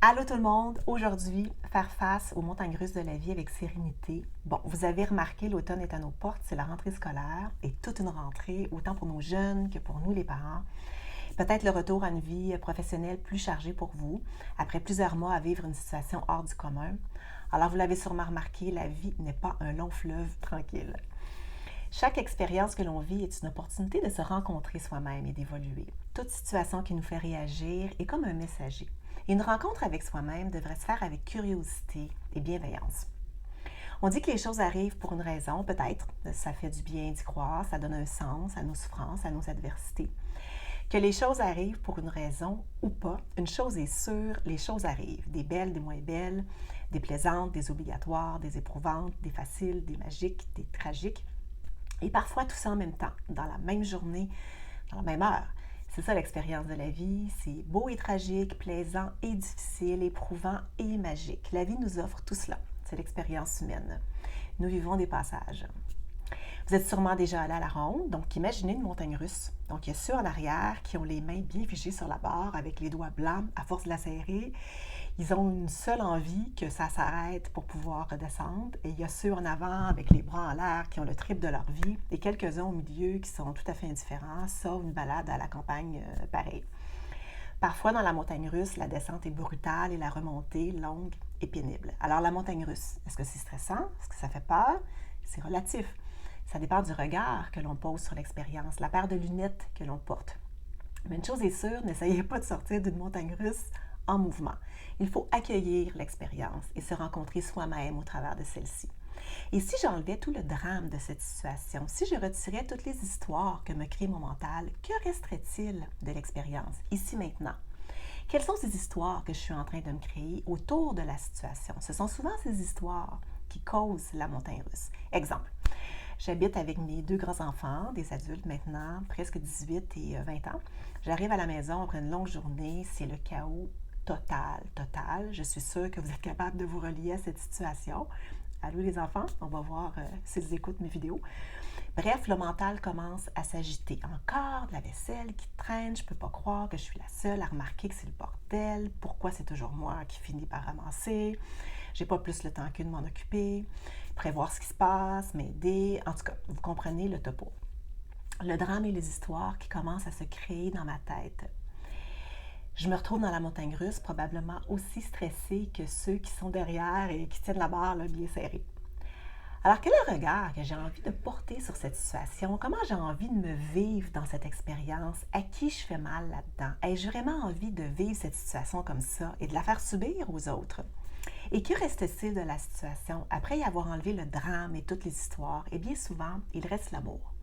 Allô tout le monde! Aujourd'hui, faire face aux montagnes russes de la vie avec sérénité. Bon, vous avez remarqué, l'automne est à nos portes, c'est la rentrée scolaire et toute une rentrée, autant pour nos jeunes que pour nous les parents. Peut-être le retour à une vie professionnelle plus chargée pour vous, après plusieurs mois à vivre une situation hors du commun. Alors, vous l'avez sûrement remarqué, la vie n'est pas un long fleuve tranquille. Chaque expérience que l'on vit est une opportunité de se rencontrer soi-même et d'évoluer. Toute situation qui nous fait réagir est comme un messager. Et une rencontre avec soi-même devrait se faire avec curiosité et bienveillance. On dit que les choses arrivent pour une raison, peut-être. Ça fait du bien d'y croire, ça donne un sens à nos souffrances, à nos adversités. Que les choses arrivent pour une raison ou pas, une chose est sûre, les choses arrivent. Des belles, des moins belles, des plaisantes, des obligatoires, des éprouvantes, des faciles, des magiques, des tragiques. Et parfois tout ça en même temps, dans la même journée, dans la même heure. C'est ça l'expérience de la vie, c'est beau et tragique, plaisant et difficile, éprouvant et magique. La vie nous offre tout cela, c'est l'expérience humaine. Nous vivons des passages. Vous êtes sûrement déjà allé à la ronde, donc imaginez une montagne russe. Donc il y a ceux en arrière qui ont les mains bien figées sur la barre avec les doigts blancs à force de la serrer. Ils ont une seule envie que ça s'arrête pour pouvoir redescendre. Et il y a ceux en avant avec les bras en l'air qui ont le triple de leur vie et quelques-uns au milieu qui sont tout à fait indifférents, sauf une balade à la campagne pareille. Parfois, dans la montagne russe, la descente est brutale et la remontée longue et pénible. Alors, la montagne russe, est-ce que c'est stressant? Est-ce que ça fait peur? C'est relatif. Ça dépend du regard que l'on pose sur l'expérience, la paire de lunettes que l'on porte. Mais une chose est sûre, n'essayez pas de sortir d'une montagne russe en mouvement. Il faut accueillir l'expérience et se rencontrer soi-même au travers de celle-ci. Et si j'enlevais tout le drame de cette situation, si je retirais toutes les histoires que me crée mon mental, que resterait-il de l'expérience, ici maintenant? Quelles sont ces histoires que je suis en train de me créer autour de la situation? Ce sont souvent ces histoires qui causent la montagne russe. Exemple, j'habite avec mes deux grands-enfants, des adultes maintenant, presque 18 et 20 ans. J'arrive à la maison après une longue journée, c'est le chaos total. Je suis sûre que vous êtes capable de vous relier à cette situation. Allô les enfants, on va voir s'ils écoutent mes vidéos. Bref, le mental commence à s'agiter. Encore de la vaisselle qui traîne, je ne peux pas croire que je suis la seule à remarquer que c'est le bordel. Pourquoi c'est toujours moi qui finis par ramasser? J'ai pas plus le temps qu'une de m'en occuper, prévoir ce qui se passe, m'aider. En tout cas, vous comprenez le topo. Le drame et les histoires qui commencent à se créer dans ma tête. Je me retrouve dans la montagne russe, probablement aussi stressée que ceux qui sont derrière et qui tiennent la barre là, bien serrée. Alors, quel est le regard que j'ai envie de porter sur cette situation? Comment j'ai envie de me vivre dans cette expérience? À qui je fais mal là-dedans? Ai-je vraiment envie de vivre cette situation comme ça et de la faire subir aux autres? Et que reste-t-il de la situation après y avoir enlevé le drame et toutes les histoires? Et bien souvent, il reste l'amour.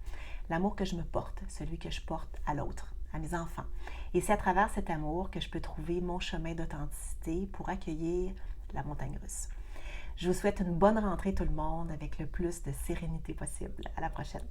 L'amour que je me porte, celui que je porte à l'autre, à mes enfants. Et c'est à travers cet amour que je peux trouver mon chemin d'authenticité pour accueillir la montagne russe. Je vous souhaite une bonne rentrée tout le monde avec le plus de sérénité possible. À la prochaine.